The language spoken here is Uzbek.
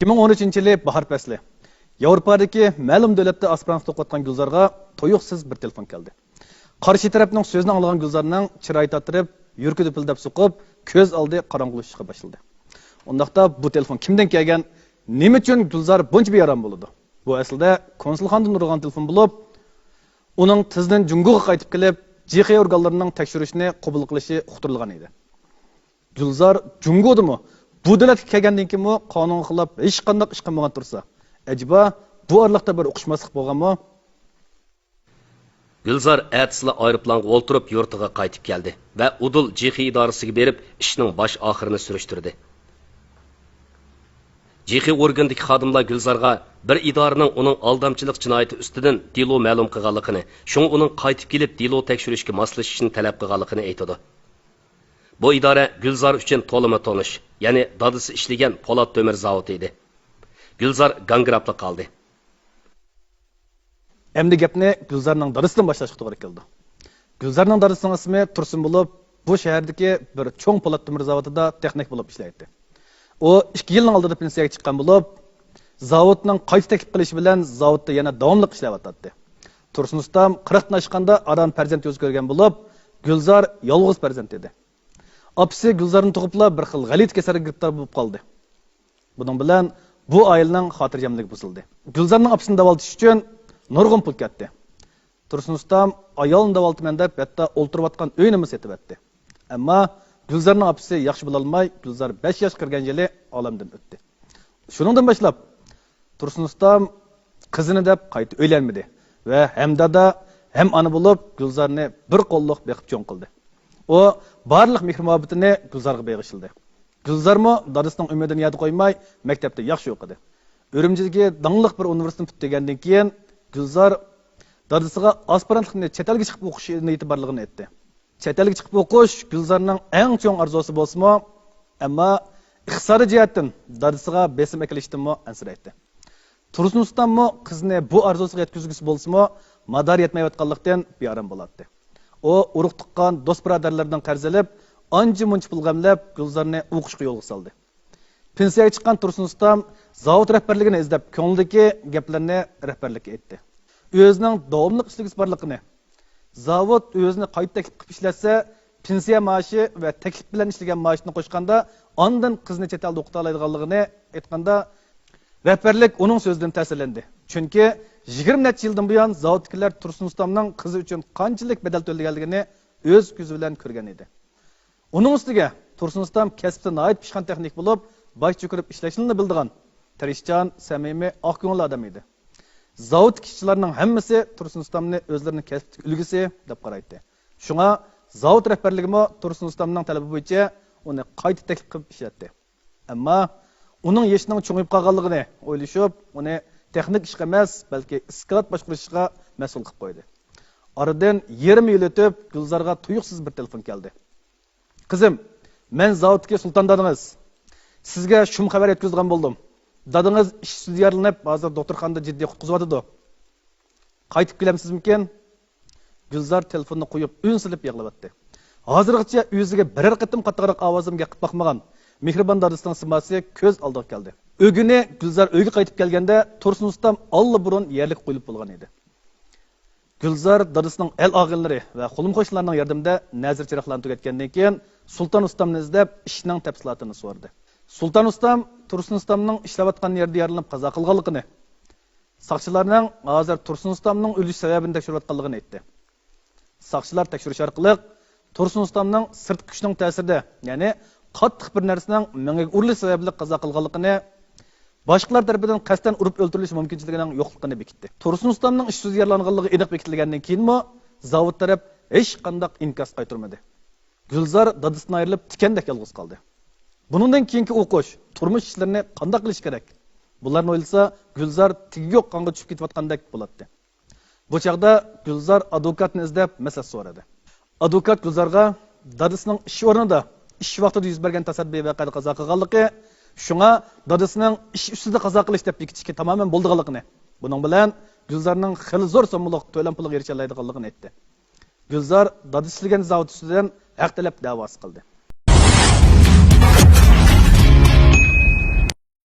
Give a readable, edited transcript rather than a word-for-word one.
2013-yili bahar fasli. Yevropadagi ma'lum davlatda aspirant o'qiyotgan Gulzorga to'yuqsiz bir telefon keldi. Qarshi tarafning so'zini anglagan Gulzorning chiroyi tatirib, yurki dipildab suqib, ko'z oldi qorong'ulashishga boshladi. Undaqda bu telefon kimdan kelgan, nima uchun Gulzor buncha bearam bo'ldi? Bu aslida konsulxonadan urgan telefon bo'lib, uning tizdan Jungoga qaytib kelib, JX organlarining tekshirishni qabul qilishi uqtirilgan edi. Gulzor Jungodimi? Bu davlatga kelgandan keyin qonunga xilof hech qanday ish qilmagan tursa, ajiba bu oraliqda bir o'qishmaslik bo'lganmi? Gulzor atsila aeroplanga o'ltirib yurtiga qaytib keldi va Udul JX idorasiga berib ishning bosh oxirini surishtirdi. JX organdagi xodimlar Gulzorga bir idoraning uning aldamchilik jinoyati ustidan delo ma'lum qilganligini, shunga uning qaytib kelib delo tekshirishga moslashishni talab qilganligini aytdi. Bu idora Gulzor uchun to'lima tonish, ya'ni dadisi ishlagan Po'lat Temir zavodi edi. Gulzor gangrabda qoldi. Endi gapni Gulzorning dadisidan boshlashga to'g'ri keldi. Gulzorning dadisining ismi Tursun bo'lib, bu shahardagi bir cho'ng Po'lat Temir zavodida texnik bo'lib ishlaydi. U 2 yilning oldida pensiyaga chiqqan bo'lib, zavodning qayta taklif qilishi bilan zavodda yana davomli ishlayotdi. Tursun ustam 40 dan oshganda adam farzand o'z ko'rgan bo'lib, Gulzor yolg'iz farzand edi. Apisi Gulzorni tug'ibla bir xil g'alit kasalga giribtor bo'lib qoldi. Buning bilan bu oilaning xotirjamligi buzildi. Gulzorning apisini davolatish uchun nurg'un pul ketdi. Tursun ustam ayolni davoltaman deb hatto o'ltirayotgan uyini setib etdi. Ammo Gulzorning apisi yaxshi bo'la olmay, Gulzor 5 yosh kirgan yili olamdan o'tdi. Shuningdan boshlab Tursun ustam qizini deb qayta uylanmadi va ham dada ham ona bo'lib Gulzorni bir qo'lliq beqib cho'ng qildi. O barliq mehr-muhabbatini Gulzorga bag'ishladi. Gulzormo dadasining umidini yad qo'ymay maktabda yaxshi o'qidi. Urumchidagi dangliq bir universitetni tugagandan keyin Gulzor dadasiga aspirantlikni chet elga chiqib o'qishini e'tiborligini aytdi. Chet elga chiqib o'qish Gulzorning eng cho'ng orzusi bo'lsa-mo, ammo iqtisodiy jihatdan dadasiga besim ekilishdimi ansiraydi. Tursun ustammo qizni bu orzusiga yetkazgisi bo'lsa-mo, mador yetmayotganlikdan bearam bo'ladi. O urug' tuqqan do'st birodarlardan qarz olib, ancha muncha pul g'amlab Gulzorni o'qishga yo'lga soldi. Pensiyaga chiqqan Tursun ustam zavod rahbarligini izlab, ko'nglidagi gaplarni rahbarlikka aytdi. O'zining davomli ishligisi borligini, zavod o'zini qayta taklif qilib ishlatsa, pensiya maoshi va taklif bilan ishlagan maoshni qo'shganda, ondan qizni chet elda o'qita oladiganligini aytganda, rahbarlik uning so'zidan ta'sirlandi. Chunki 20 necha yildan buyon zavoddagilar Tursun ustamning qizi uchun qanchalik bedel to'laganligini o'z ko'zi bilan ko'rgan edi. Uning ustiga Tursun ustam kasbda nihoyat pishqon texnik bo'lib, bosh cho'kirib ishlashni bildigan, tirishchan, samimiy, oq ko'ngil odam edi. Zavod kishilarning hammasi Tursun ustamni o'zlarining kasb ulgisi deb qaraydi. Shunga zavod rahbarligimi Tursun ustamning talabi bo'yicha uni qayta taklif qilib ishlatdi. Ammo uning yoshining cho'ngib qolganligini o'ylashib, uni texnik ishga emas, balki iskat boshqarishga mas'ul qilib qo'ydi. Oradan 20 yil o'tib, Gulzorga tuyuqsiz bir telefon keldi. Qizim, men zavodga sulton dadingiz. Sizga shum xabar yetkazgan bo'ldim. Dadingiz ish sudiyarlanib, hozir doktorxonada jiddiy qutqizyapti. Qaytib kelamsizmikin? Gulzor telefonni qo'yib, un silib yig'layapti. Hozirgacha o'ziga biror qitim qattiqroq ovozimga qilib boqmagan mehribon dadasining simasi ko'z oldiga keldi. O'gini Gulzor uyga qaytib kelganda Tursun ustam allburun yerlik qo'yilib bo'lgan edi. Gulzor dadasining el og'inlari va qo'lim qo'shnilarning yordamida nazir chiroqlarni tugatgandan keyin Sulton ustamni izlab ishning tafsilotini so'radi. Sulton ustam Tursun ustamning ishlayotgan yerda yaralanib qazo qilganligini, soqchilarning hozir Tursun ustamning o'lish sababini tekshirayotganligini aytdi. Soqchilar tekshirish orqali Tursun ustamning sirtqi kuchning ta'sirida, ya'ni qattiq bir narsaning menga urilish sababli qazo qilganligini, boshqalar tarafidan qasddan urib o'ldirilishi mumkinchiligining yo'qligini bekitdi. Tursun ustamning ish so'zi yarlanganligi aniq bekitilgandan keyinmi, zavod taraf hech qanday inkos qaytarmadi. Gulzor dadasidan ayrilib tikandek yolg'iz qoldi. Buningdan keyingi o'qish, turmush ishlarini qanday qilish kerak? Bularni o'ylasa, Gulzor tigi yo'q qonga tushib ketayotgandek bo'ladi. Bu chaqda Gulzor advokatni izlab maslahat so'radi. Advokat Gulzorga dadasining ish o'rnida ish vaqtida yuz bergan tasaddiy voqeada qazo qilganligi, shunga dadasining ish ustida qazo qilish deb bekitishga tamoman bo'lganligini, buning bilan Gulzorning xil zo'r so'mliq to'lam pulga erisha oladiganligini aytdi. Gulzor dadasi ishlagan zavod ustidan haq talab da'vosi qildi.